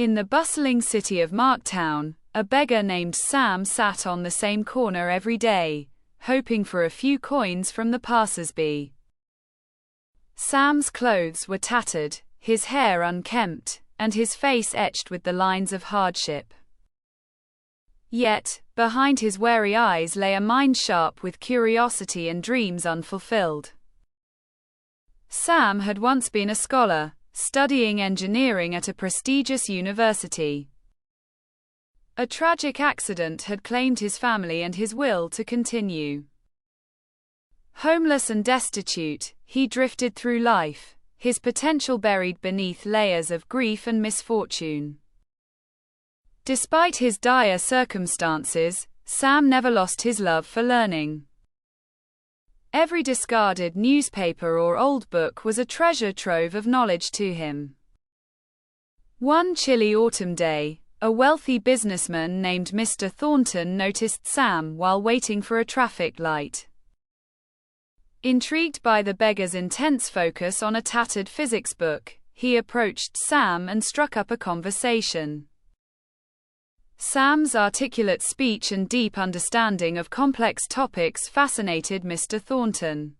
In the bustling city of Marktown, a beggar named Sam sat on the same corner every day, hoping for a few coins from the passersby. Sam's clothes were tattered, his hair unkempt, and his face etched with the lines of hardship. Yet, behind his wary eyes lay a mind sharp with curiosity and dreams unfulfilled. Sam had once been a scholar, studying engineering at a prestigious university. A tragic accident had claimed his family and his will to continue. Homeless and destitute, he drifted through life, his potential buried beneath layers of grief and misfortune. Despite his dire circumstances, Sam never lost his love for learning. Every discarded newspaper or old book was a treasure trove of knowledge to him. One chilly autumn day, a wealthy businessman named Mr. Thornton noticed Sam while waiting for a traffic light. Intrigued by the beggar's intense focus on a tattered physics book, he approached Sam and struck up a conversation. Sam's articulate speech and deep understanding of complex topics fascinated Mr. Thornton.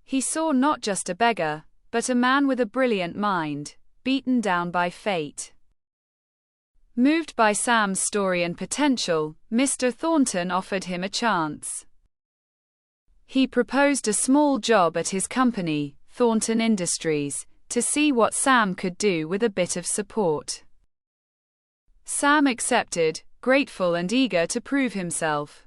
He saw not just a beggar, but a man with a brilliant mind, beaten down by fate. Moved by Sam's story and potential, Mr. Thornton offered him a chance. He proposed a small job at his company, Thornton Industries, to see what Sam could do with a bit of support. Sam accepted, grateful and eager to prove himself.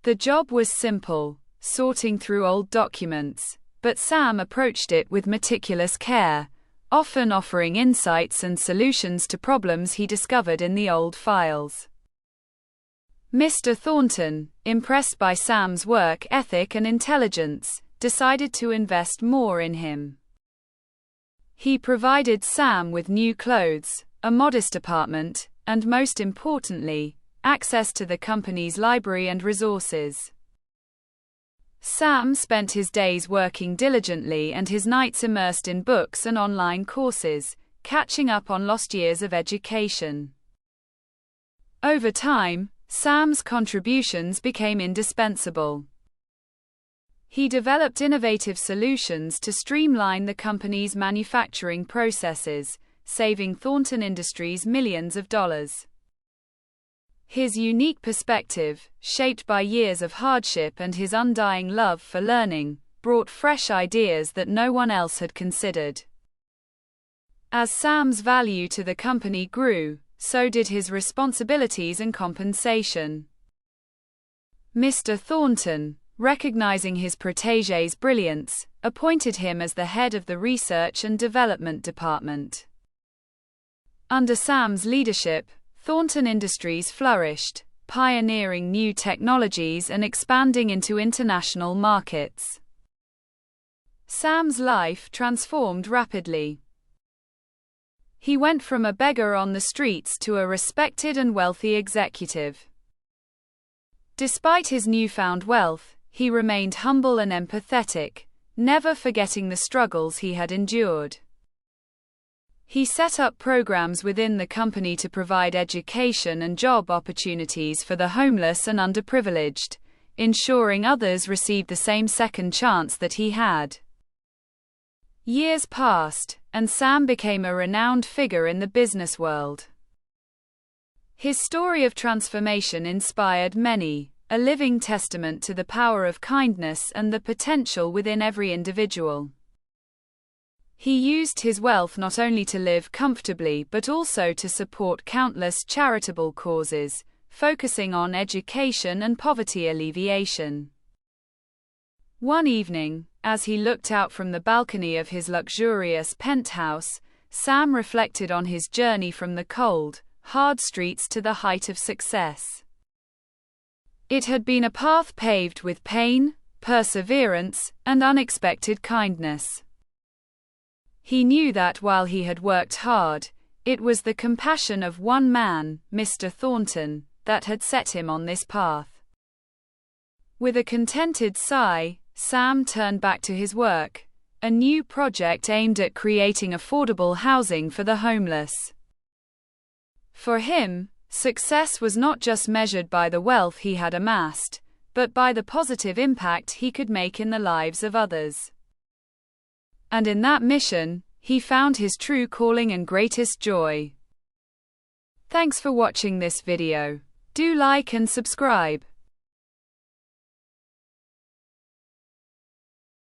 The job was simple, sorting through old documents, but Sam approached it with meticulous care, often offering insights and solutions to problems he discovered in the old files. Mr. Thornton, impressed by Sam's work ethic and intelligence, decided to invest more in him. He provided Sam with new clothes, a modest apartment, and most importantly, access to the company's library and resources. Sam spent his days working diligently and his nights immersed in books and online courses, catching up on lost years of education. Over time, Sam's contributions became indispensable. He developed innovative solutions to streamline the company's manufacturing processes, saving Thornton Industries millions of dollars. His unique perspective, shaped by years of hardship and his undying love for learning, brought fresh ideas that no one else had considered. As Sam's value to the company grew, so did his responsibilities and compensation. Mr. Thornton, recognizing his protégé's brilliance, appointed him as the head of the Research and Development Department. Under Sam's leadership, Thornton Industries flourished, pioneering new technologies and expanding into international markets. Sam's life transformed rapidly. He went from a beggar on the streets to a respected and wealthy executive. Despite his newfound wealth, he remained humble and empathetic, never forgetting the struggles he had endured. He set up programs within the company to provide education and job opportunities for the homeless and underprivileged, ensuring others received the same second chance that he had. Years passed, and Sam became a renowned figure in the business world. His story of transformation inspired many, a living testament to the power of kindness and the potential within every individual. He used his wealth not only to live comfortably but also to support countless charitable causes, focusing on education and poverty alleviation. One evening, as he looked out from the balcony of his luxurious penthouse, Sam reflected on his journey from the cold, hard streets to the height of success. It had been a path paved with pain, perseverance, and unexpected kindness. He knew that while he had worked hard, it was the compassion of one man, Mr. Thornton, that had set him on this path. With a contented sigh, Sam turned back to his work, a new project aimed at creating affordable housing for the homeless. For him, success was not just measured by the wealth he had amassed, but by the positive impact he could make in the lives of others. And in that mission, he found his true calling and greatest joy. Thanks for watching this video. Do like and subscribe.